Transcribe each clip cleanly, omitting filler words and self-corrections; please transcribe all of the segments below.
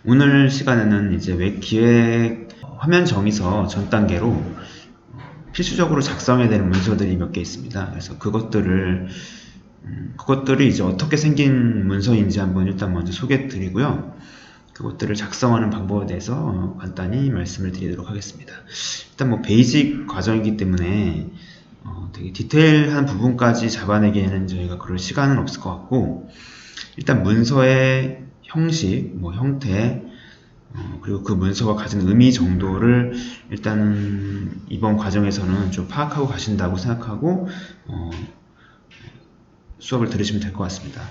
오늘 시간에는 이제 웹 기획 화면 정의서 전 단계로 필수적으로 작성해야 되는 문서들이 몇 개 있습니다. 그래서 그것들이 이제 어떻게 생긴 문서인지 한번 일단 먼저 소개해 드리고요. 그것들을 작성하는 방법에 대해서 간단히 말씀을 드리도록 하겠습니다. 일단 뭐 베이직 과정이기 때문에 되게 디테일한 부분까지 잡아내기에는 저희가 그럴 시간은 없을 것 같고, 일단 문서의 형식, 뭐 형태, 그리고 그 문서가 가진 의미 정도를 일단은 이번 과정에서는 좀 파악하고 가신다고 생각하고 수업을 들으시면 될 것 같습니다.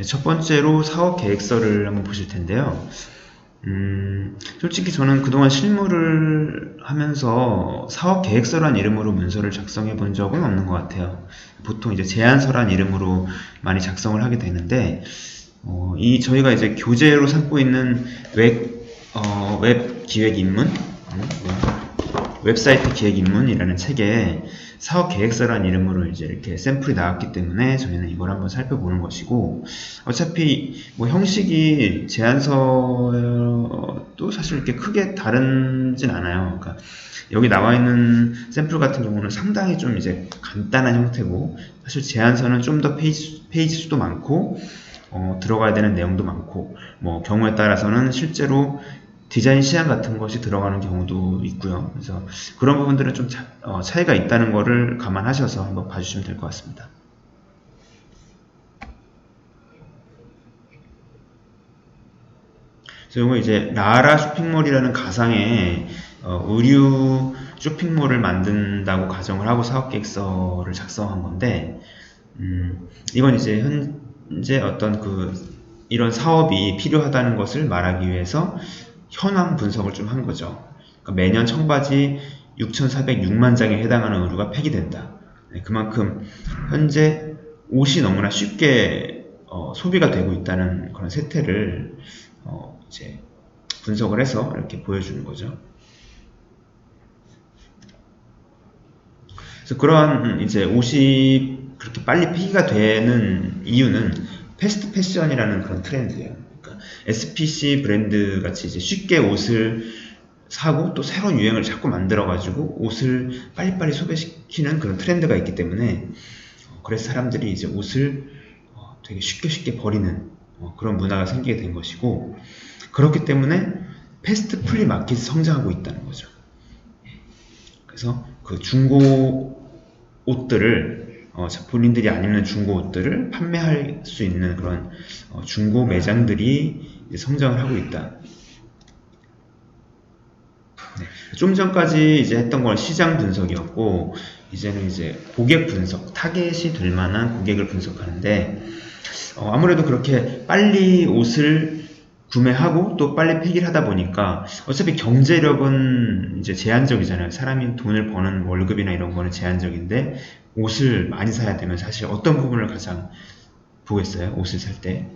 첫 번째로 사업 계획서를 한번 보실 텐데요. 솔직히 저는 그동안 실무를 하면서 사업 계획서란 이름으로 문서를 작성해 본 적은 없는 것 같아요. 보통 이제 제안서란 이름으로 많이 작성을 하게 되는데, 저희가 이제 교재로 삼고 있는 웹 기획 입문, 웹사이트 기획 입문이라는 책에 사업 계획서란 이름으로 이제 이렇게 샘플이 나왔기 때문에 저희는 이걸 한번 살펴보는 것이고, 어차피 뭐 형식이 제안서도 사실 이렇게 크게 다르진 않아요. 그러니까 여기 나와 있는 샘플 같은 경우는 상당히 좀 이제 간단한 형태고, 사실 제안서는 좀 더 페이지 수도 많고, 들어가야 되는 내용도 많고, 뭐 경우에 따라서는 실제로 디자인 시안 같은 것이 들어가는 경우도 있고요. 그래서 그런 부분들은 좀 차이가 있다는 거를 감안하셔서 한번 봐주시면 될 것 같습니다. 그래서 이거 이제 라라 쇼핑몰이라는 가상의 의류 쇼핑몰을 만든다고 가정을 하고 사업계획서를 작성한 건데, 이건 이제 현재 어떤 이런 사업이 필요하다는 것을 말하기 위해서 현황 분석을 좀 한 거죠. 그러니까 매년 청바지 6,406만 장에 해당하는 의류가 폐기된다. 그만큼 현재 옷이 너무나 쉽게 소비가 되고 있다는 그런 세태를 이제 분석을 해서 이렇게 보여주는 거죠. 그래서 그러한 이제 옷이 그렇게 빨리 폐기가 되는 이유는 패스트 패션이라는 그런 트렌드예요. 그러니까 SPC 브랜드 같이 이제 쉽게 옷을 사고 또 새로운 유행을 자꾸 만들어가지고 옷을 빨리빨리 소비시키는 그런 트렌드가 있기 때문에 그래서 사람들이 이제 옷을 되게 쉽게 버리는 그런 문화가 생기게 된 것이고, 그렇기 때문에 패스트 플리 마켓이 성장하고 있다는 거죠. 그래서 그 중고 옷들을 본인들이 안 입는 중고 옷들을 판매할 수 있는 그런 중고 매장들이 성장을 하고 있다. 네. 좀 전까지 이제 했던 건 시장 분석이었고, 이제는 이제 고객 분석, 타겟이 될 만한 고객을 분석하는데, 아무래도 그렇게 빨리 옷을 구매하고 또 빨리 폐기를 하다 보니까 어차피 경제력은 이제 제한적이잖아요. 사람이 돈을 버는 월급이나 이런 거는 제한적인데, 옷을 많이 사야 되면 사실 어떤 부분을 가장 보겠어요? 옷을 살 때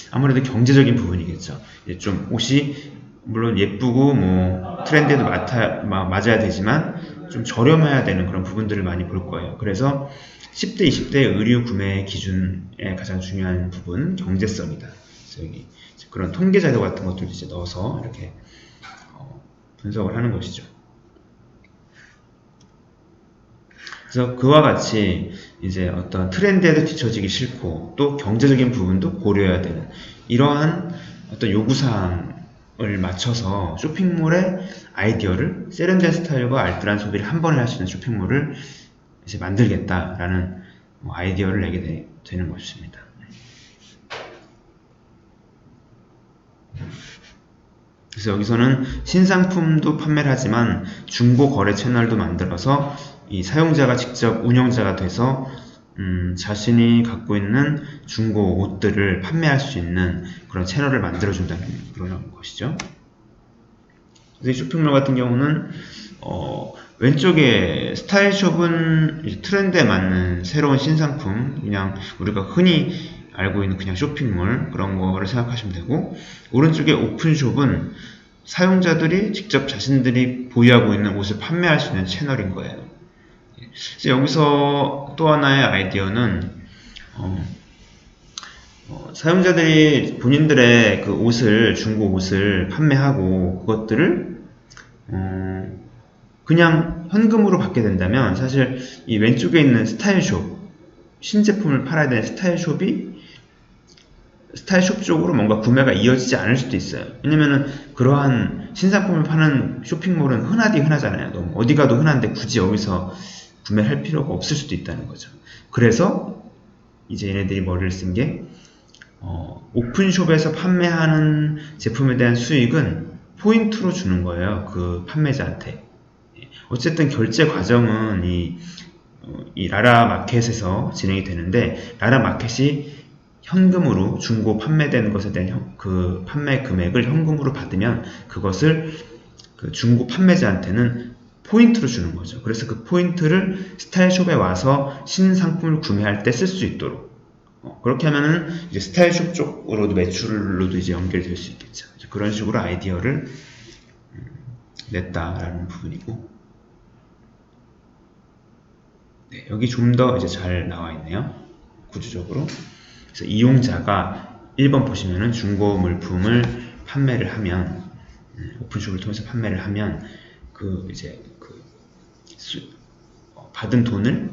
아무래도 경제적인 부분이겠죠. 이제 좀 옷이 물론 예쁘고 뭐 트렌드에도 맞아야 되지만 좀 저렴해야 되는 그런 부분들을 많이 볼 거예요. 그래서 10대, 20대 의류 구매 기준의 가장 중요한 부분, 경제성이다. 그래서 여기 그런 통계 자료 같은 것들도 이제 넣어서 이렇게 분석을 하는 것이죠. 그래서 그와 같이 이제 어떤 트렌드에도 뒤처지기 싫고 또 경제적인 부분도 고려해야 되는 이러한 어떤 요구사항을 맞춰서 쇼핑몰의 아이디어를 세련된 스타일과 알뜰한 소비를 한 번에 할 수 있는 쇼핑몰을 이제 만들겠다라는 아이디어를 내게 되는 것입니다. 그래서 여기서는 신상품도 판매를 하지만 중고 거래 채널도 만들어서 이 사용자가 직접 운영자가 돼서 자신이 갖고 있는 중고 옷들을 판매할 수 있는 그런 채널을 만들어준다는 그런 것이죠. 그래서 이 쇼핑몰 같은 경우는 왼쪽에 스타일숍은 트렌드에 맞는 새로운 신상품, 그냥 우리가 흔히 알고 있는 그냥 쇼핑몰 그런 거를 생각하시면 되고, 오른쪽에 오픈숍은 사용자들이 직접 자신들이 보유하고 있는 옷을 판매할 수 있는 채널인 거예요. 그래서 여기서 또 하나의 아이디어는 사용자들이 본인들의 그 옷을, 중고 옷을 판매하고 그것들을 그냥 현금으로 받게 된다면 사실 이 왼쪽에 있는 스타일숍, 신제품을 팔아야 되는 스타일숍이 스타일숍 쪽으로 뭔가 구매가 이어지지 않을 수도 있어요. 왜냐면은 그러한 신상품을 파는 쇼핑몰은 흔하디 흔하잖아요. 너무 어디 가도 흔한데 굳이 여기서 구매할 필요가 없을 수도 있다는 거죠. 그래서 이제 얘네들이 머리를 쓴 게 오픈숍에서 판매하는 제품에 대한 수익은 포인트로 주는 거예요. 그 판매자한테. 어쨌든 결제 과정은 이 라라 마켓에서 진행이 되는데, 라라 마켓이 현금으로 중고 판매된 것에 대한 그 판매 금액을 현금으로 받으면 그것을 그 중고 판매자한테는 포인트로 주는 거죠. 그래서 그 포인트를 스타일숍에 와서 신상품을 구매할 때 쓸 수 있도록, 그렇게 하면은 이제 스타일숍 쪽으로도 매출로도 이제 연결될 수 있겠죠. 그런 식으로 아이디어를 냈다라는 부분이고, 네, 여기 좀 더 이제 잘 나와 있네요. 구조적으로. 그래서 이용자가 1번 보시면은 중고 물품을 판매를 하면, 오픈숍을 통해서 판매를 하면 그 이제 받은 돈을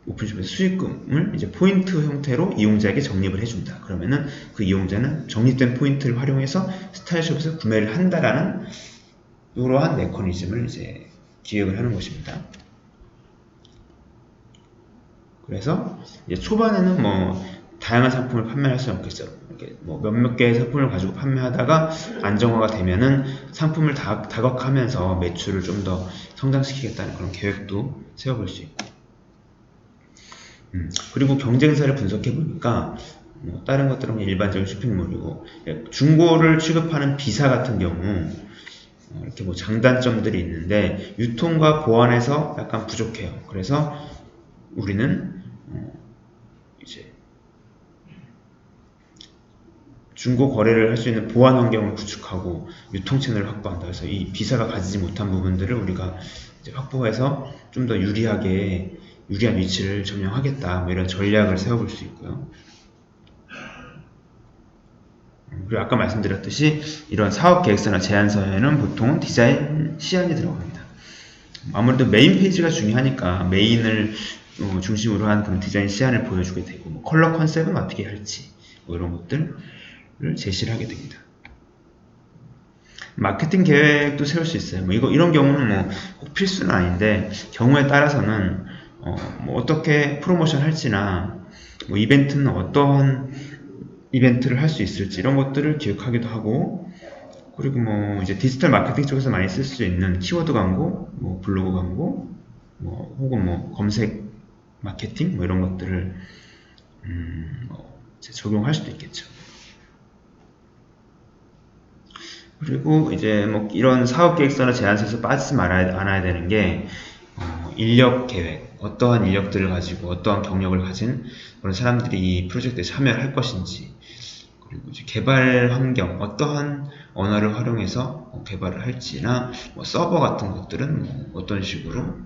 오픈숍에서 수익금을 이제 포인트 형태로 이용자에게 적립을 해준다. 그러면은 그 이용자는 적립된 포인트를 활용해서 스타일숍에서 구매를 한다라는 이러한 메커니즘을 이제 기획을 하는 것입니다. 그래서 이제 초반에는 뭐 다양한 상품을 판매할 수는 없겠죠. 이렇게 뭐 몇몇 개의 상품을 가지고 판매하다가 안정화가 되면은 상품을 다각화하면서 매출을 좀 더 성장시키겠다는 그런 계획도 세워볼 수 있고, 그리고 경쟁사를 분석해 보니까 뭐 다른 것들은 일반적인 쇼핑몰이고, 중고를 취급하는 B사 같은 경우 이렇게 뭐 장단점들이 있는데 유통과 보안에서 약간 부족해요. 그래서 우리는 이제 중고 거래를 할 수 있는 보안 환경을 구축하고 유통 채널을 확보한다. 그래서 이 B사가 가지지 못한 부분들을 우리가 이제 확보해서 좀 더 유리한 위치를 점령하겠다. 뭐 이런 전략을 세워볼 수 있고요. 그리고 아까 말씀드렸듯이 이런 사업 계획서나 제안서에는 보통은 디자인 시안이 들어갑니다. 아무래도 메인 페이지가 중요하니까 메인을 중심으로 한 그런 디자인 시안을 보여주게 되고, 뭐 컬러 컨셉은 어떻게 할지 뭐 이런 것들을 제시를 하게 됩니다. 마케팅 계획도 세울 수 있어요. 뭐 이런 경우는 뭐 꼭 필수는 아닌데 경우에 따라서는 뭐 어떻게 프로모션 할지나 뭐 이벤트는 어떠한 이벤트를 할 수 있을지 이런 것들을 기획하기도 하고, 그리고 뭐 이제 디지털 마케팅 쪽에서 많이 쓸 수 있는 키워드 광고, 뭐 블로그 광고, 뭐 혹은 뭐 검색 마케팅 뭐 이런 것들을 적용할 수도 있겠죠. 그리고 이제 뭐 이런 사업 계획서나 제안서에서 빠지지 않아야 되는 게 인력 계획, 어떠한 인력들을 가지고 어떠한 경력을 가진 그런 사람들이 이 프로젝트에 참여를 할 것인지, 그리고 이제 개발 환경, 어떠한 언어를 활용해서 개발을 할지나 뭐 서버 같은 것들은 뭐 어떤 식으로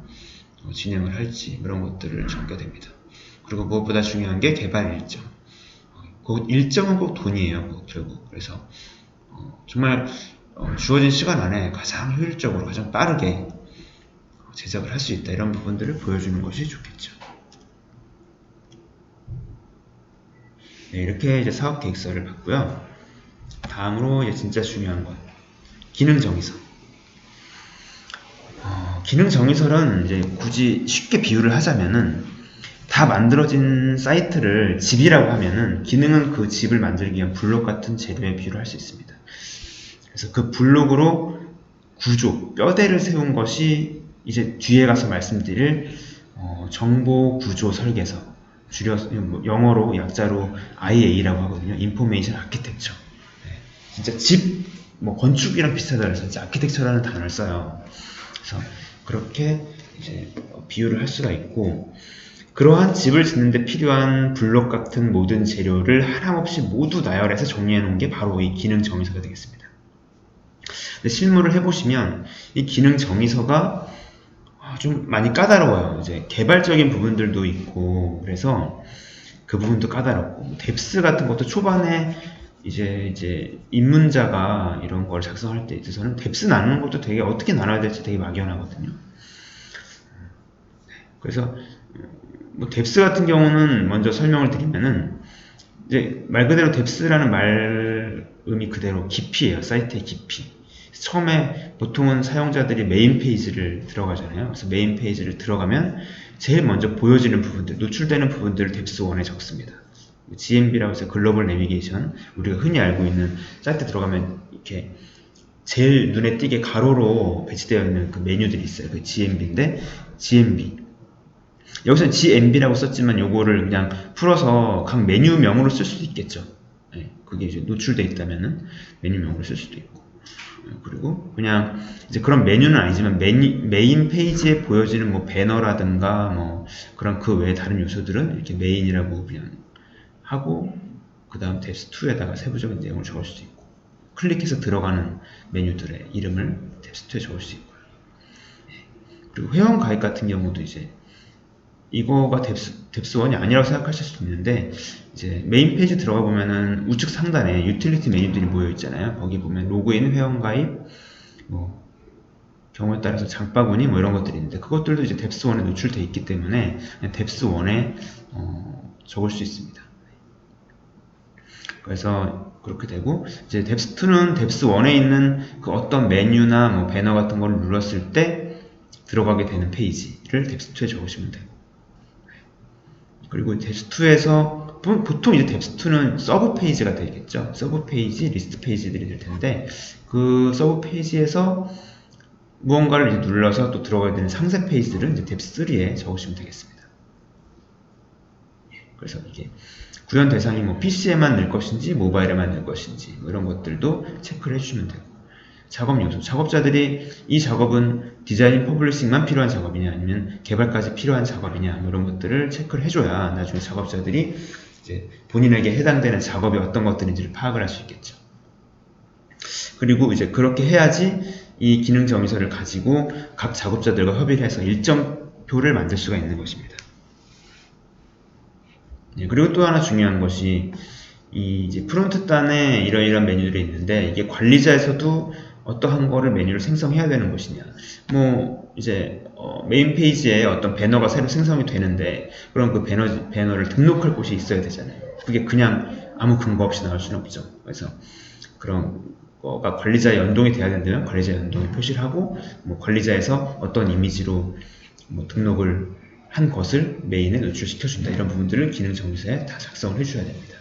진행을 할지 이런 것들을 적게 됩니다. 그리고 무엇보다 중요한 게 개발 일정. 그 일정은 꼭 돈이에요, 결국. 그래서 정말 주어진 시간 안에 가장 효율적으로, 가장 빠르게 제작을 할 수 있다. 이런 부분들을 보여주는 것이 좋겠죠. 네, 이렇게 이제 사업 계획서를 봤고요. 다음으로 이제 진짜 중요한 것, 기능 정의서. 기능 정의서는 이제 굳이 쉽게 비유를 하자면은 다 만들어진 사이트를 집이라고 하면은 기능은 그 집을 만들기 위한 블록 같은 재료에 비유를 할 수 있습니다. 그래서 그 블록으로 구조, 뼈대를 세운 것이 이제 뒤에 가서 말씀드릴 정보 구조 설계서, 영어로 약자로 IA라고 하거든요. Information Architecture. 네, 진짜 집, 뭐 건축이랑 비슷하다 그래서 진짜 아키텍처라는 단어를 써요. 그래서 그렇게 이제 비유를 할 수가 있고, 그러한 집을 짓는데 필요한 블록 같은 모든 재료를 하나없이 모두 나열해서 정리해 놓은 게 바로 이 기능 정의서가 되겠습니다. 근데 실무를 해보시면 이 기능 정의서가 좀 많이 까다로워요. 이제 개발적인 부분들도 있고 그래서 그 부분도 까다롭고 뎁스 같은 것도 초반에 이제 입문자가 이런 걸 작성할 때 있어서는 뎁스 나누는 것도 되게 어떻게 나눠야 될지 되게 막연하거든요. 그래서 뭐 뎁스 같은 경우는 먼저 설명을 드리면은 이제 말 그대로 뎁스라는 말음이 그대로 깊이에요. 사이트의 깊이. 처음에 보통은 사용자들이 메인 페이지를 들어가잖아요. 그래서 메인 페이지를 들어가면 제일 먼저 보여지는 부분들, 노출되는 부분들을 뎁스1에 적습니다. GNB라고 해서 글로벌 내비게이션, 우리가 흔히 알고 있는 사이트 들어가면 이렇게 제일 눈에 띄게 가로로 배치되어 있는 그 메뉴들이 있어요. 그 GNB인데 GNB. 여기서는 GNB라고 썼지만 요거를 그냥 풀어서 각 메뉴명으로 쓸 수도 있겠죠. 네, 그게 이제 노출되어 있다면은 메뉴명으로 쓸 수도 있고. 그리고 그냥 이제 그런 메뉴는 아니지만 메인 페이지에 보여지는 뭐 배너라든가 뭐 그런 그 외에 다른 요소들은 이렇게 메인이라고 그냥 하고 그 다음 뎁스2에다가 세부적인 내용을 적을 수도 있고 클릭해서 들어가는 메뉴들의 이름을 뎁스2에 적을 수 있고요. 그리고 회원 가입 같은 경우도 이제 이거가 뎁스1이 아니라고 생각하실 수도 있는데 이제 메인 페이지 들어가 보면은 우측 상단에 유틸리티 메뉴들이 모여 있잖아요. 거기 보면 로그인, 회원 가입, 뭐 경우에 따라서 장바구니 뭐 이런 것들이 있는데 그것들도 이제 뎁스1에 노출되어 있기 때문에 뎁스1에 적을 수 있습니다. 그래서 그렇게 되고 이제 뎁스2는 뎁스1에 있는 그 어떤 메뉴나 뭐 배너 같은 걸 눌렀을 때 들어가게 되는 페이지를 뎁스2에 적으시면 되고 그리고 뎁스2에서 보통 이제 뎁스2는 서브 페이지가 되겠죠. 서브 페이지, 리스트 페이지들이 될 텐데 그 서브 페이지에서 무언가를 이제 눌러서 또 들어가야 되는 상세 페이지를 이제 뎁스3에 적으시면 되겠습니다. 그래서 이게 구현 대상이 뭐 PC에만 넣을 것인지 모바일에만 넣을 것인지 뭐 이런 것들도 체크를 해주시면 되고 작업 요소, 작업자들이 이 작업은 디자인 퍼블리싱만 필요한 작업이냐 아니면 개발까지 필요한 작업이냐 뭐 이런 것들을 체크를 해줘야 나중에 작업자들이 이제 본인에게 해당되는 작업이 어떤 것들인지를 파악을 할 수 있겠죠. 그리고 이제 그렇게 해야지 이 기능 정의서를 가지고 각 작업자들과 협의를 해서 일정표를 만들 수가 있는 것입니다. 그리고 또 하나 중요한 것이 이 이제 프론트 단에 이러이러한 메뉴들이 있는데 이게 관리자에서도 어떠한 거를 메뉴를 생성해야 되는 것이냐 뭐 이제 메인 페이지에 어떤 배너가 새로 생성이 되는데 그럼 그 배너를 등록할 곳이 있어야 되잖아요. 그게 그냥 아무 근거 없이 나올 수는 없죠. 그래서 그런 거가 관리자에 연동이 돼야 된다면 관리자 연동에 표시를 하고 뭐 관리자에서 어떤 이미지로 뭐 등록을 한 것을 메인에 노출시켜준다. 이런 부분들을 기능 정의서에 다 작성을 해줘야 됩니다.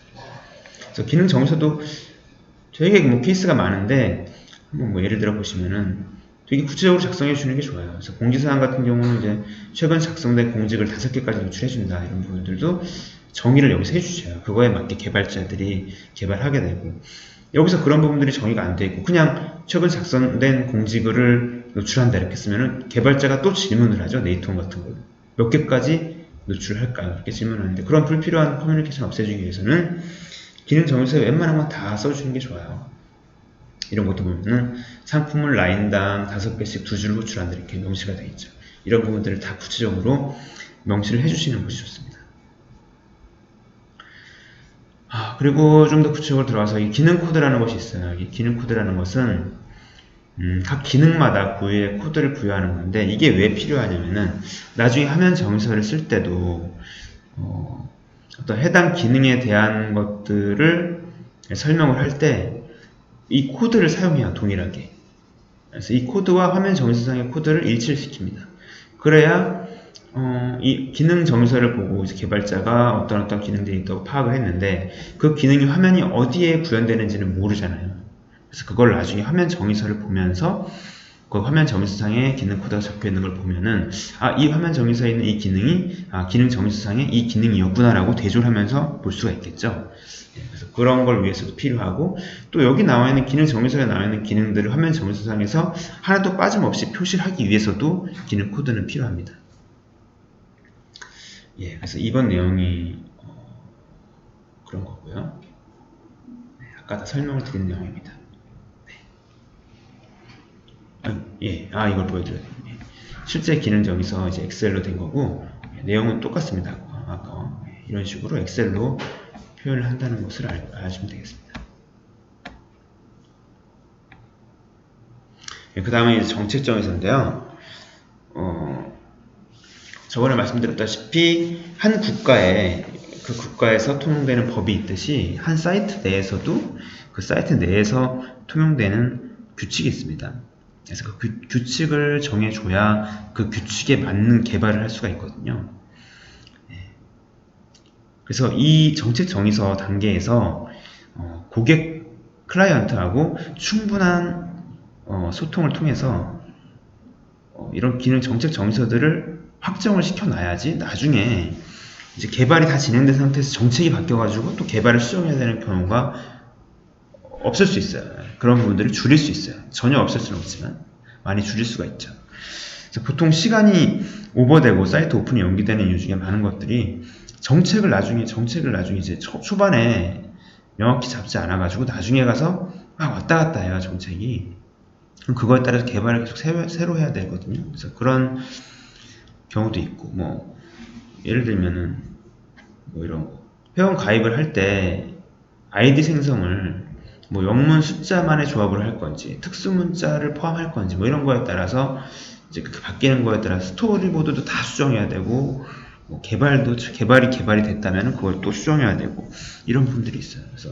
그래서 기능 정의서도 되게 뭐 케이스가 많은데 한번 뭐 예를 들어 보시면은 되게 구체적으로 작성해 주는 게 좋아요. 그래서 공지사항 같은 경우는 이제 최근 작성된 공직을 5개까지 노출해 준다. 이런 부분들도 정의를 여기서 해주셔요. 그거에 맞게 개발자들이 개발하게 되고 여기서 그런 부분들이 정의가 안 돼 있고 그냥 최근 작성된 공직을 노출한다 이렇게 쓰면은 개발자가 또 질문을 하죠. 네이트홈 같은 걸로. 몇 개까지 노출할까요? 이렇게 질문하는데 그런 불필요한 커뮤니케이션 없애주기 위해서는 기능 정의서에 웬만한 건 다 써주는 게 좋아요. 이런 것도 보면은 상품을 라인당 5개씩 2줄 호출한다 이렇게 명시가 되어 있죠. 이런 부분들을 다 구체적으로 명시를 해주시는 것이 좋습니다. 그리고 좀 더 구체적으로 들어가서 이 기능 코드라는 것이 있어요. 이 기능 코드라는 것은 각 기능마다 고유의 코드를 부여하는 건데 이게 왜 필요하냐면은 나중에 화면 정의서를 쓸 때도 어떤 해당 기능에 대한 것들을 설명을 할 때 이 코드를 사용해요. 동일하게. 그래서 이 코드와 화면 정의서상의 코드를 일치를 시킵니다. 그래야 이 기능 정의서를 보고 이제 개발자가 어떤 기능들이 있다고 파악을 했는데 그 기능이 화면이 어디에 구현되는지는 모르잖아요. 그래서 그걸 나중에 화면 정의서를 보면서 그 화면 정의서상에 기능 코드가 적혀 있는 걸 보면은 이 화면 정의서에 있는 이 기능이 기능 정의서상에 이 기능이었구나 라고 대조를 하면서 볼 수가 있겠죠. 그래서 그런 걸 위해서도 필요하고 또 여기 나와 있는 기능 정의서에 나와 있는 기능들을 화면 정의서상에서 하나도 빠짐없이 표시를 하기 위해서도 기능 코드는 필요합니다. 그래서 이번 내용이 그런 거고요. 아까 다 설명을 드린 내용입니다. 이걸 보여드려요. 실제 기능 정의서 이제 엑셀로 된 거고, 내용은 똑같습니다. 아까 이런 식으로 엑셀로 표현을 한다는 것을 아시면 되겠습니다. 그 다음에 이제 정책 정의서인데요. 저번에 말씀드렸다시피 한 국가에 그 국가에서 통용되는 법이 있듯이 한 사이트 내에서도 그 사이트 내에서 통용되는 규칙이 있습니다. 그래서 그 규칙을 정해줘야 그 규칙에 맞는 개발을 할 수가 있거든요. 그래서 이 정책 정의서 단계에서 고객 클라이언트하고 충분한 소통을 통해서 이런 기능 정책 정의서들을 확정을 시켜놔야지 나중에 이제 개발이 다 진행된 상태에서 정책이 바뀌어가지고 또 개발을 수정해야 되는 경우가 없을 수 있어요. 그런 부분들을 줄일 수 있어요. 전혀 없을 수는 없지만 많이 줄일 수가 있죠. 그래서 보통 시간이 오버되고 사이트 오픈이 연기되는 이유 중에 많은 것들이 정책을 나중에 이제 초반에 명확히 잡지 않아가지고 나중에 가서 막 왔다 갔다 해요, 정책이. 그거에 따라서 개발을 계속 새로 해야 되거든요. 그래서 그런 경우도 있고, 뭐 예를 들면은 뭐 이런 거. 회원 가입을 할 때 아이디 생성을 뭐 영문 숫자만의 조합을 할 건지 특수 문자를 포함할 건지 뭐 이런 거에 따라서 이제 그 바뀌는 거에 따라 스토리보드도 다 수정해야 되고, 뭐 개발이 됐다면 그걸 또 수정해야 되고, 이런 부분들이 있어요. 그래서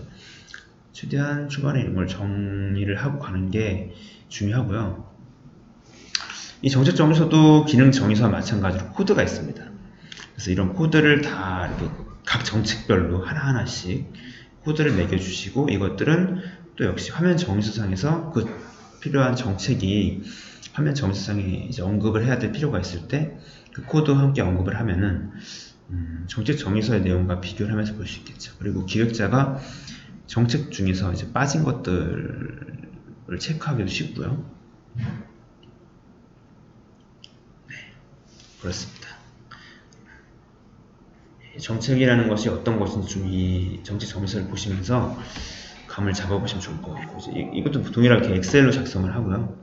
최대한 초반에 이런 걸 정리를 하고 가는 게 중요하고요. 이 정책 정의서도 기능 정의서와 마찬가지로 코드가 있습니다. 그래서 이런 코드를 다 이렇게 각 정책별로 하나하나씩 코드를 매겨주시고, 이것들은 또 역시 화면 정의서상에서 그 필요한 정책이 화면 정의서상에 이제 언급을 해야 될 필요가 있을 때 그 코드와 함께 언급을 하면은 정책 정의서의 내용과 비교를 하면서 볼 수 있겠죠. 그리고 기획자가 정책 중에서 이제 빠진 것들을 체크하기도 쉽고요. 네, 그렇습니다. 정책이라는 것이 어떤 것인지 좀 이 정책 정의서를 보시면서 감을 잡아보시면 좋을 것 같고, 이것도 동일하게 엑셀로 작성을 하고요.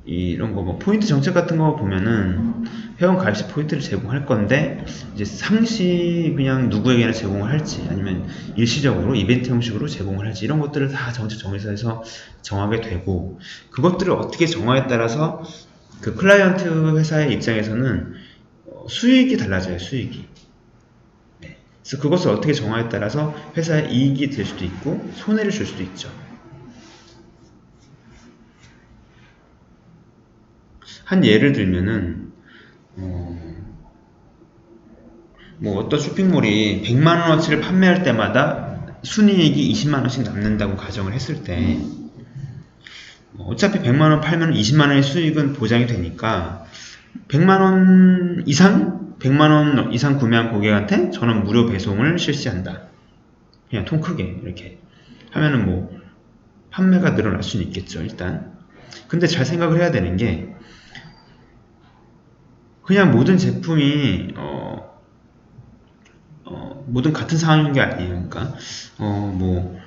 이런 거 뭐 포인트 정책 같은 거 보면은 회원 가입 시 포인트를 제공할 건데 이제 상시 그냥 누구에게나 제공을 할지 아니면 일시적으로 이벤트 형식으로 제공을 할지 이런 것들을 다 정책 정의서에서 정하게 되고, 그것들을 어떻게 정하에 따라서 그 클라이언트 회사의 입장에서는 수익이 달라져요. 수익이. 네. 그래서 그것을 어떻게 정하에 따라서 회사에 이익이 될 수도 있고 손해를 줄 수도 있죠. 한 예를 들면은 뭐 어떤 쇼핑몰이 100만원어치를 판매할 때마다 순이익이 20만원씩 남는다고 가정을 했을 때 어차피 100만원 팔면 20만원의 수익은 보장이 되니까 100만원 이상 구매한 고객한테 저는 무료 배송을 실시한다. 그냥 통 크게 이렇게 하면은 뭐 판매가 늘어날 수는 있겠죠, 일단. 근데 잘 생각을 해야 되는 게 그냥 모든 제품이 모든 같은 상황인 게 아니에요. 그러니까 뭐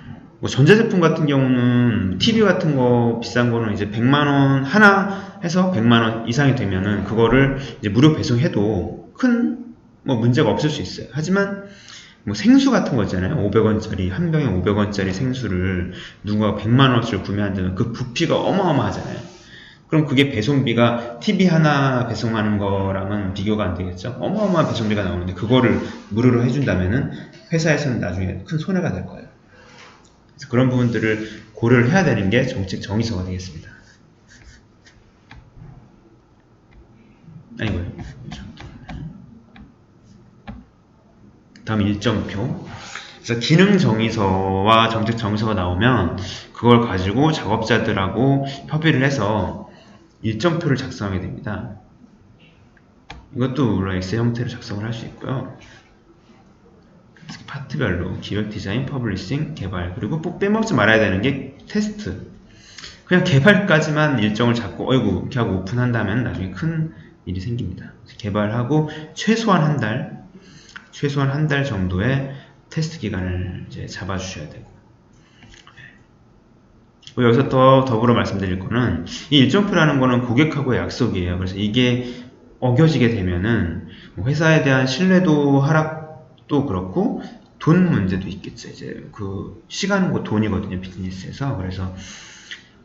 전자제품 같은 경우는 TV 같은 거 비싼 거는 이제 100만원 하나 해서 100만원 이상이 되면은 그거를 이제 무료 배송해도 큰 뭐 문제가 없을 수 있어요. 하지만 뭐 생수 같은 거 있잖아요. 500원짜리 한 병에 500원짜리 생수를 누군가 100만원어치를 구매한다면 그 부피가 어마어마하잖아요. 그럼 그게 배송비가 TV 하나 배송하는 거랑은 비교가 안 되겠죠. 어마어마한 배송비가 나오는데 그거를 무료로 해준다면은 회사에서는 나중에 큰 손해가 될 거예요. 그래서 그런 부분들을 고려를 해야 되는 게 정책 정의서가 되겠습니다. 아니고요. 다음 일정표. 그래서 기능 정의서와 정책 정의서가 나오면 그걸 가지고 작업자들하고 협의를 해서 일정표를 작성하게 됩니다. 이것도 물론 엑셀 형태로 작성을 할 수 있고요. 파트별로 기획, 디자인, 퍼블리싱, 개발, 그리고 꼭 빼먹지 말아야 되는 게 테스트. 그냥 개발까지만 일정을 잡고 이렇게 하고 오픈한다면 나중에 큰 일이 생깁니다. 개발하고 최소한 한 달 정도의 테스트 기간을 이제 잡아주셔야 되고, 여기서 더 더불어 말씀드릴 거는 이 일정표라는 거는 고객하고의 약속이에요. 그래서 이게 어겨지게 되면은 회사에 대한 신뢰도 하락도 그렇고 돈 문제도 있겠죠. 이제 그 시간은 곧 돈이거든요, 비즈니스에서. 그래서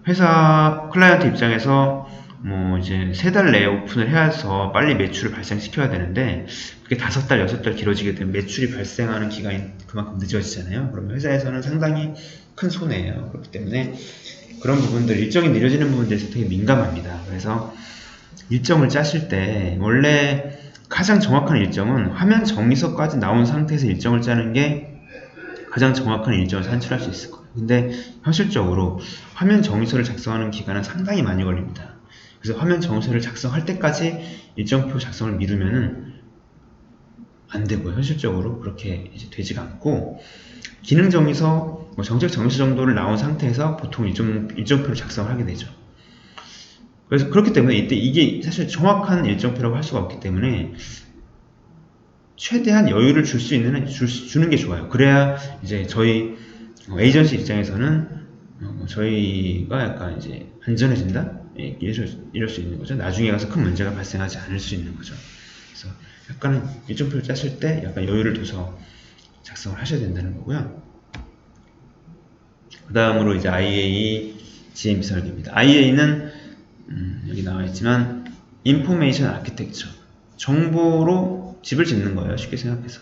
회사 클라이언트 입장에서 뭐 이제 3달 내에 오픈을 해서 빨리 매출을 발생시켜야 되는데 그게 5달, 6달 길어지게 되면 매출이 발생하는 기간이 그만큼 늦어지잖아요. 그러면 회사에서는 상당히 큰 손해예요. 그렇기 때문에 그런 부분들, 일정이 늦어지는 부분에 대해서 되게 민감합니다. 그래서 일정을 짜실 때 원래 가장 정확한 일정은 화면 정의서까지 나온 상태에서 일정을 짜는 게 가장 정확한 일정을 산출할 수 있을 거예요. 근데 현실적으로 화면 정의서를 작성하는 기간은 상당히 많이 걸립니다. 그래서 화면 정의서를 작성할 때까지 일정표 작성을 미루면은 안 되고요. 현실적으로 그렇게 이제 되지가 않고 기능 정의서, 뭐 정책 정의서 정도를 나온 상태에서 보통 일정표를 작성을 하게 되죠. 그래서 그렇기 때문에 이때 이게 사실 정확한 일정표라고 할 수가 없기 때문에 최대한 여유를 줄 수 있는 주는 게 좋아요. 그래야 이제 저희 에이전시 입장에서는 저희가 약간 이제 안전해진다? 이럴 수 있는 거죠. 나중에 가서 큰 문제가 발생하지 않을 수 있는 거죠. 그래서 약간 일정표를 짜실 때 약간 여유를 둬서 작성을 하셔야 된다는 거고요. 그 다음으로 이제 IA, GMP 설계입니다. IA는 여기 나와 있지만 인포메이션 아키텍처, 정보로 집을 짓는 거예요. 쉽게 생각해서.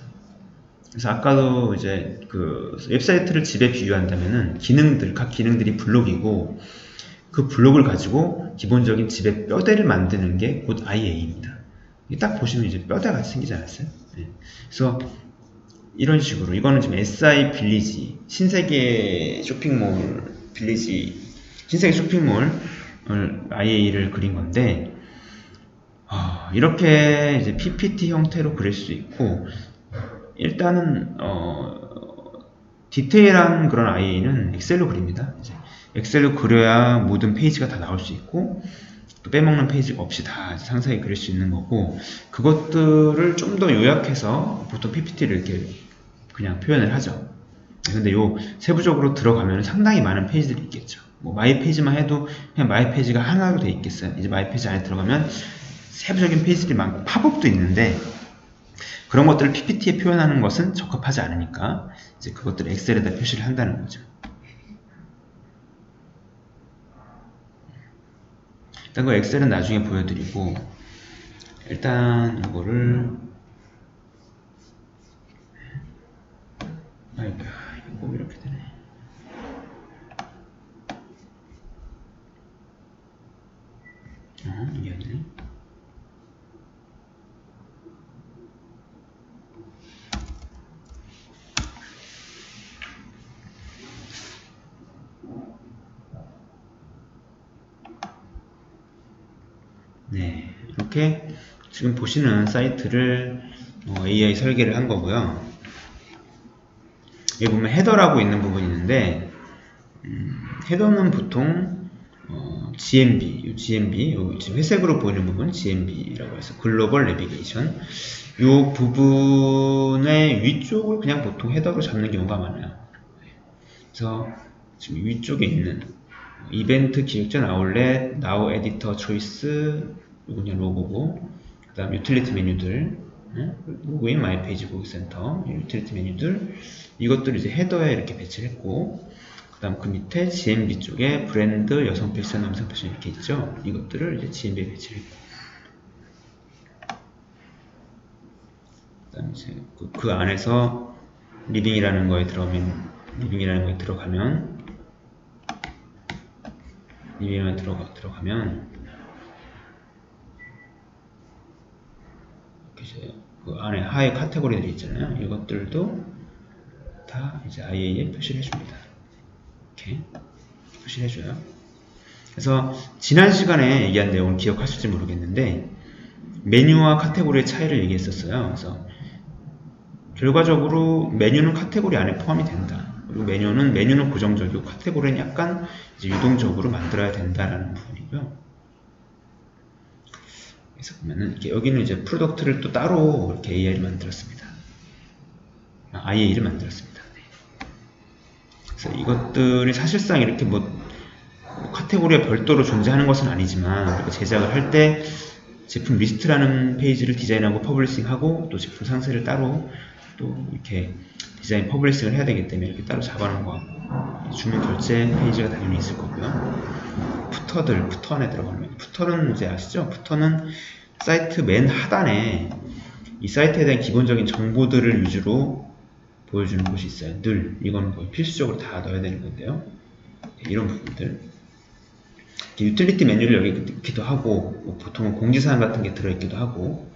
그래서 아까도 이제 그 웹사이트를 집에 비유한다면은 각 기능들이 블록이고 그 블록을 가지고 기본적인 집의 뼈대를 만드는 게 곧 IA입니다. 딱 보시면 이제 뼈대 같이 생기지 않았어요? 네. 그래서 이런 식으로 이거는 지금 SI 빌리지, 신세계 쇼핑몰 빌리지, 신세계 쇼핑몰 IA를 그린 건데 이렇게 이제 PPT 형태로 그릴 수 있고 일단은 디테일한 그런 IA는 엑셀로 그립니다. 이제 엑셀로 그려야 모든 페이지가 다 나올 수 있고 또 빼먹는 페이지가 없이 다 상세히 그릴 수 있는 거고 그것들을 좀 더 요약해서 보통 PPT를 이렇게 그냥 표현을 하죠. 근데 요 세부적으로 들어가면 상당히 많은 페이지들이 있겠죠. 뭐 마이 페이지만 해도 그냥 마이 페이지가 하나로 돼 있겠어요. 이제 마이 페이지 안에 들어가면 세부적인 페이지들이 많고 팝업도 있는데 그런 것들을 PPT에 표현하는 것은 적합하지 않으니까 이제 그것들을 엑셀에다 표시를 한다는 거죠. 일단 그 엑셀은 나중에 보여드리고 일단 이거를 아이고 이거 꼭 이렇게 되네. 이게 아니네. 네, 이렇게 지금 보시는 사이트를 AI 설계를 한 거고요. 여기 보면 헤더라고 있는 부분이 있는데 헤더는 보통 GMB, 여기 지금 회색으로 보이는 부분 GMB라고 해서 글로벌 내비게이션 이 부분의 위쪽을 그냥 보통 헤더로 잡는 경우가 많아요. 그래서 지금 위쪽에 있는 이벤트 기획전 아울렛, 나우 에디터 초이스 이거 그냥 로고고 그 다음 유틸리티 메뉴들 로그인 마이페이지 고객센터 유틸리티 메뉴들 이것들을 이제 헤더에 이렇게 배치를 했고 그 다음 그 밑에 GMB 쪽에 브랜드, 여성 패션, 남성 패션 이렇게 있죠. 이것들을 이제 GMB에 배치를 했고 그 다음 이제 그 안에서 리빙이라는 거에 들어가면 리빙에 들어가면 이제 그 안에 하의 카테고리들이 있잖아요. 이것들도 다 이제 IA에 표시를 해줍니다. 이렇게 표시를 해줘요. 그래서 지난 시간에 얘기한 내용을 기억하실지 모르겠는데 메뉴와 카테고리의 차이를 얘기했었어요. 그래서 결과적으로 메뉴는 카테고리 안에 포함이 된다. 그리고 메뉴는 고정적이고 카테고리는 약간 이제 유동적으로 만들어야 된다라는 부분이고요. 그래서 보면은 여기는 이제 프로덕트를 또 따로 이렇게 AI를 만들었습니다. IA를 만들었습니다. 네. 그래서 이것들이 사실상 이렇게 뭐 카테고리에 별도로 존재하는 것은 아니지만 우리가 제작을 할 때 제품 리스트라는 페이지를 디자인하고 퍼블리싱하고 또 제품 상세를 따로 또 이렇게 디자인 퍼블리싱을 해야 되기 때문에 이렇게 따로 잡아놓은 거 같고 주문 결제 페이지가 당연히 있을 거고요. 푸터 안에 들어가면 푸터는 이제 아시죠? 푸터는 사이트 맨 하단에 이 사이트에 대한 기본적인 정보들을 위주로 보여주는 곳이 있어요. 늘 이건 거의 필수적으로 다 넣어야 되는 건데요. 이런 부분들 유틸리티 메뉴를 여기 있기도 하고 뭐 보통은 공지사항 같은 게 들어있기도 하고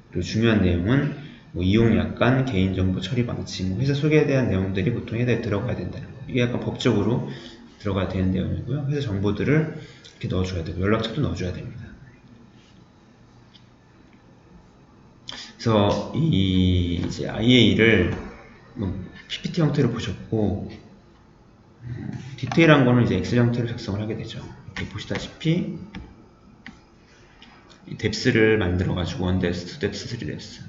그리고 중요한 내용은 뭐 이용 약관, 개인정보 처리 방치, 뭐 회사 소개에 대한 내용들이 보통 회사에 들어가야 된다는 거. 이게 약간 법적으로 들어가야 되는 내용이고요. 회사 정보들을 이렇게 넣어줘야 되고 연락처도 넣어줘야 됩니다. 그래서 이 이제 IA를 뭐 PPT 형태로 보셨고 디테일한 거는 이제 엑셀 형태로 작성을 하게 되죠. 이렇게 보시다시피 이 뎁스를 만들어 가지고 1뎁스, 2뎁스, 3뎁스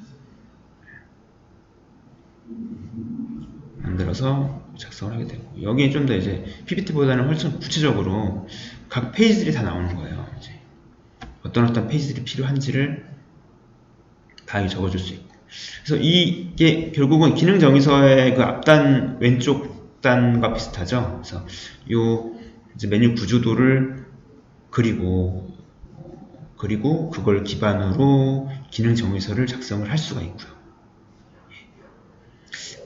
만들어서 작성을 하게 되고 여기에 좀 더 이제 PPT보다는 훨씬 구체적으로 각 페이지들이 다 나오는 거예요. 이제 어떤 페이지들이 필요한지를 다 적어줄 수 있고 그래서 이게 결국은 기능 정의서의 그 앞단 왼쪽 단과 비슷하죠. 그래서 요 이제 메뉴 구조도를 그리고 그걸 기반으로 기능 정의서를 작성을 할 수가 있고요.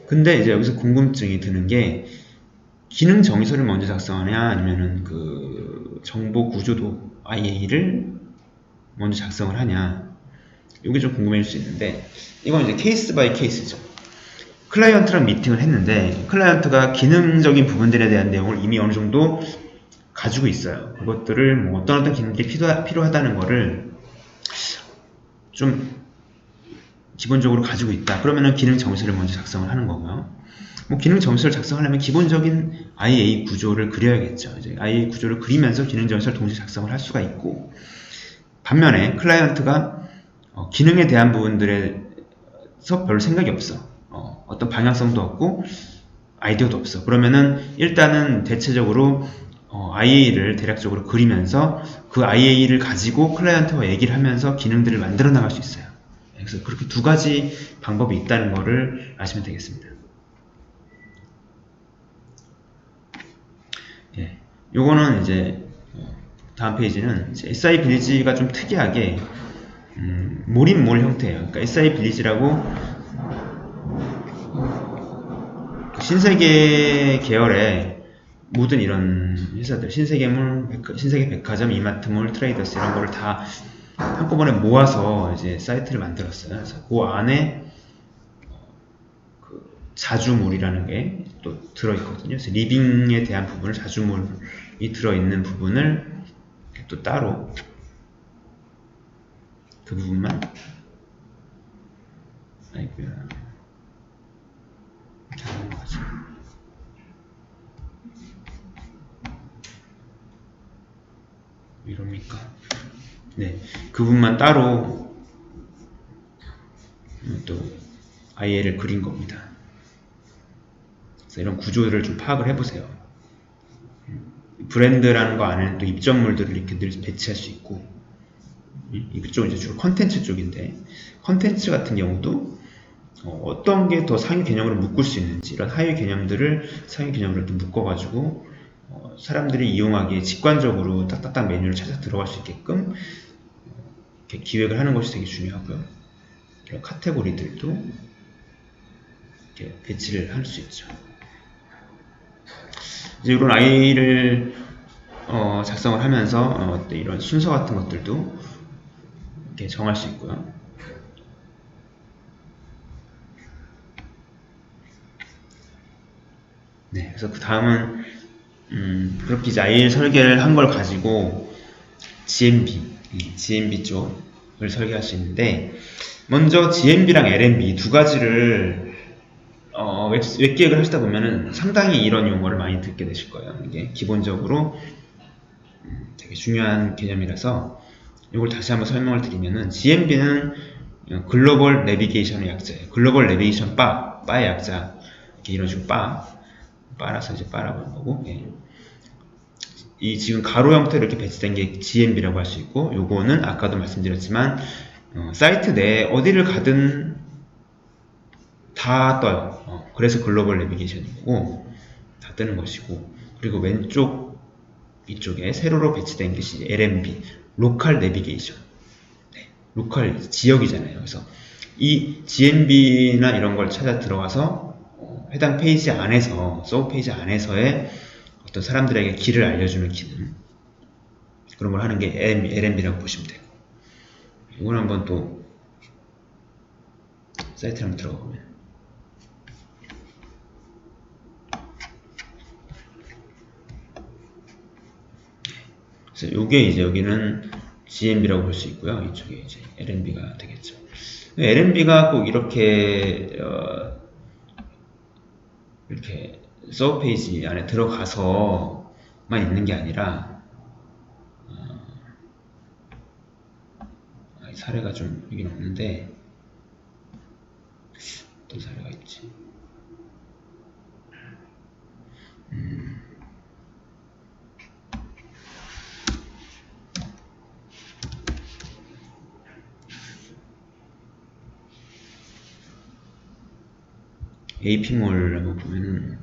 근데 이제 여기서 궁금증이 드는 게 기능 정의서를 먼저 작성하냐 아니면은 그 정보 구조도 IA를 먼저 작성을 하냐 이게 좀 궁금해질 수 있는데 이건 이제 케이스 바이 케이스죠. 클라이언트랑 미팅을 했는데 클라이언트가 기능적인 부분들에 대한 내용을 이미 어느 정도 가지고 있어요. 그것들을 뭐 어떤 기능들이 필요하다는 거를 좀 기본적으로 가지고 있다. 그러면은 기능 정의서를 먼저 작성을 하는 거고요. 뭐 기능 정의서를 작성하려면 기본적인 IA 구조를 그려야겠죠. 이제 IA 구조를 그리면서 기능 정의서를 동시에 작성을 할 수가 있고 반면에 클라이언트가 기능에 대한 부분들에서 별로 생각이 없어. 어떤 방향성도 없고 아이디어도 없어. 그러면은 일단은 대체적으로 IA를 대략적으로 그리면서 그 IA를 가지고 클라이언트와 얘기를 하면서 기능들을 만들어 나갈 수 있어요. 그래서 그렇게 두 가지 방법이 있다는 거를 아시면 되겠습니다. 예, 요거는 이제 다음 페이지는 이제 SI 빌리지가 좀 특이하게 몰인몰 형태예요. 그러니까 SI 빌리지라고 신세계 계열의 모든 이런 회사들, 신세계 백화점, 이마트몰, 트레이더스 이런 거를 다 한꺼번에 모아서 이제 사이트를 만들었어요. 그래서 그 안에 그 자주몰이라는 게 또 들어있거든요. 그래서 리빙에 대한 부분을 자주몰이 들어있는 부분을 또 따로 그 부분만 아이고야 이렇게 하는 거죠. 이럽니까? 네, 그 부분만 따로 또 IA를 그린 겁니다. 그래서 이런 구조를 좀 파악을 해보세요. 브랜드라는 거 안에는 또 입점물들을 이렇게 늘 배치할 수 있고 이쪽은 이제 주로 컨텐츠 쪽인데 컨텐츠 같은 경우도 어떤 게 더 상위 개념으로 묶을 수 있는지 이런 하위 개념들을 상위 개념으로 이렇게 묶어가지고 사람들이 이용하기에 직관적으로 딱딱딱 메뉴를 찾아 들어갈 수 있게끔 이렇게 기획을 하는 것이 되게 중요하고요. 이런 카테고리들도 이렇게 배치를 할 수 있죠. 이제 이런 IA를 작성을 하면서 이런 순서 같은 것들도 이렇게 정할 수 있고요. 네, 그래서 그 다음은 그렇게 이제 IA를 설계를 한 걸 가지고 GMB 쪽을 설계할 수 있는데 먼저 GMB랑 LMB 두 가지를 웹 기획을 하시다 보면은 상당히 이런 용어를 많이 듣게 되실 거예요. 이게 기본적으로 되게 중요한 개념이라서 이걸 다시 한번 설명을 드리면은 GMB는 글로벌 내비게이션의 약자예요. 글로벌 내비게이션 바의 약자. 이렇게 이런 식으로 바라서 이제 바라고 하는 거고. 예. 이 지금 가로 형태로 이렇게 배치된 게 GMB라고 할 수 있고, 요거는 아까도 말씀드렸지만 사이트 내에 어디를 가든 다 떠요. 그래서 글로벌 내비게이션이고 다 뜨는 것이고, 그리고 왼쪽 이쪽에 세로로 배치된 것이 LNB, 로컬 내비게이션. 네, 로컬 지역이잖아요. 그래서 이 GNB나 이런 걸 찾아 들어가서 해당 페이지 안에서, 서브 페이지 안에서의 어떤 사람들에게 길을 알려주는 기능, 그런 걸 하는 게 LNB라고 보시면 되고, 이걸 한번 또 사이트에 한번 들어가 보면, 그래서 요게 이제 여기는 GNB라고 볼 수 있고요. 이쪽에 이제 LNB가 되겠죠. LNB가 꼭 이렇게 이렇게 서브 페이지 안에 들어가서만 있는 게 아니라, 사례가 좀 여긴 없는데 어떤 사례가 있지? AP몰 한번 보면은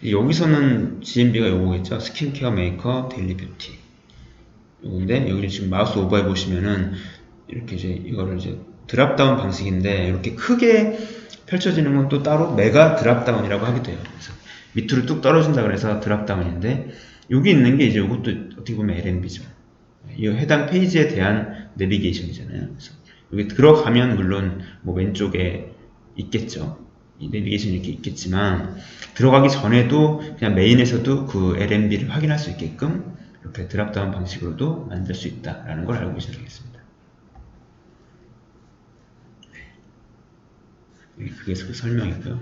여기서는 GMB가 요거겠죠. 스킨케어 메이커 데일리 뷰티 요건데, 여기 지금 마우스 오버해 보시면은 이렇게 이제 이거를 이제 드랍다운 방식인데, 이렇게 크게 펼쳐지는 건 또 따로 메가 드랍다운이라고 하기도 해요. 그래서 밑으로 뚝 떨어진다 그래서 드랍다운인데, 여기 있는 게 이제 이것도 어떻게 보면 LNB죠. 이 해당 페이지에 대한 내비게이션이잖아요. 그래서 여기 들어가면 물론 뭐 왼쪽에 있겠죠. 이 내비게이션이 이렇게 있겠지만, 들어가기 전에도 그냥 메인에서도 그 LNB를 확인할 수 있게끔 이렇게 드랍다운 방식으로도 만들 수 있다라는 걸 알고 계시면 되겠습니다. 그게 그 설명이고요.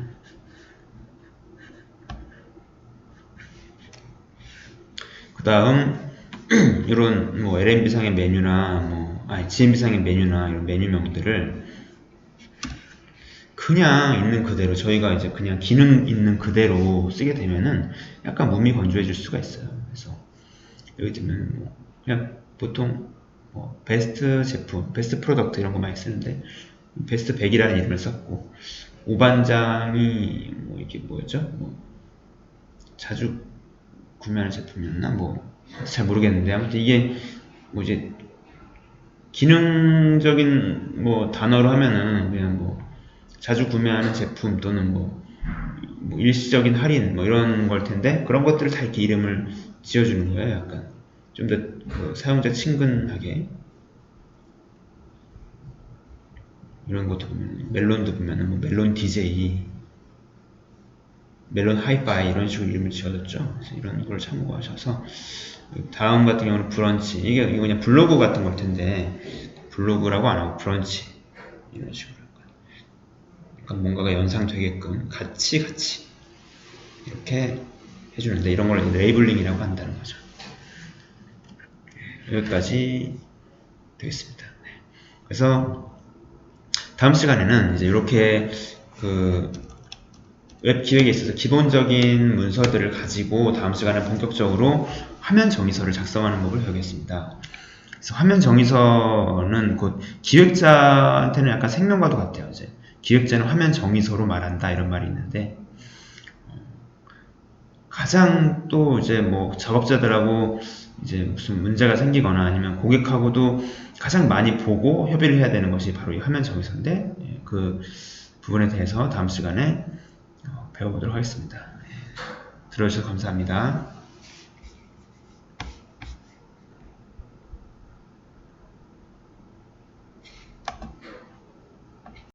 그 다음 이런 뭐 LNB 상의 메뉴나 GNB 상의 메뉴나 이런 메뉴명들을 그냥 있는 그대로, 저희가 이제 그냥 기능 있는 그대로 쓰게 되면은 약간 몸이 건조해질 수가 있어요. 그래서 여기 보면 뭐 그냥 보통 뭐 베스트 제품, 베스트 프로덕트 이런 거 많이 쓰는데 베스트 100이라는 이름을 썼고, 오반장이 뭐 이게 뭐였죠? 뭐 자주 구매하는 제품이었나? 뭐 잘 모르겠는데, 아무튼 이게 뭐 이제 기능적인 뭐 단어로 하면은 그냥 뭐 자주 구매하는 제품 또는 뭐 일시적인 할인 뭐 이런 걸 텐데, 그런 것들을 다 이렇게 이름을 지어주는 거예요. 약간 좀 더 그 사용자 친근하게. 이런 것도 보면, 멜론도 보면은 뭐 멜론 DJ, 멜론 하이파이 이런 식으로 이름을 지어줬죠. 그래서 이런 걸 참고하셔서, 다음 같은 경우는 브런치, 이거 그냥 블로그 같은 걸 텐데 블로그라고 안 하고 브런치 이런 식으로 약간 뭔가가 연상되게끔 같이 이렇게 해주는데, 이런 걸 레이블링이라고 한다는 거죠. 여기까지 되겠습니다. 그래서 다음 시간에는 이제 이렇게 그 웹 기획에 있어서 기본적인 문서들을 가지고 다음 시간에 본격적으로 화면 정의서를 작성하는 법을 배우겠습니다. 그래서 화면 정의서는 곧 기획자한테는 약간 생명과도 같아요. 이제 기획자는 화면 정의서로 말한다 이런 말이 있는데, 가장 또 이제 뭐 작업자들하고 이제 무슨 문제가 생기거나 아니면 고객하고도 가장 많이 보고 협의를 해야 되는 것이 바로 이 화면 정의서인데, 그 부분에 대해서 다음 시간에 배워보도록 하겠습니다. 들어주셔서 감사합니다.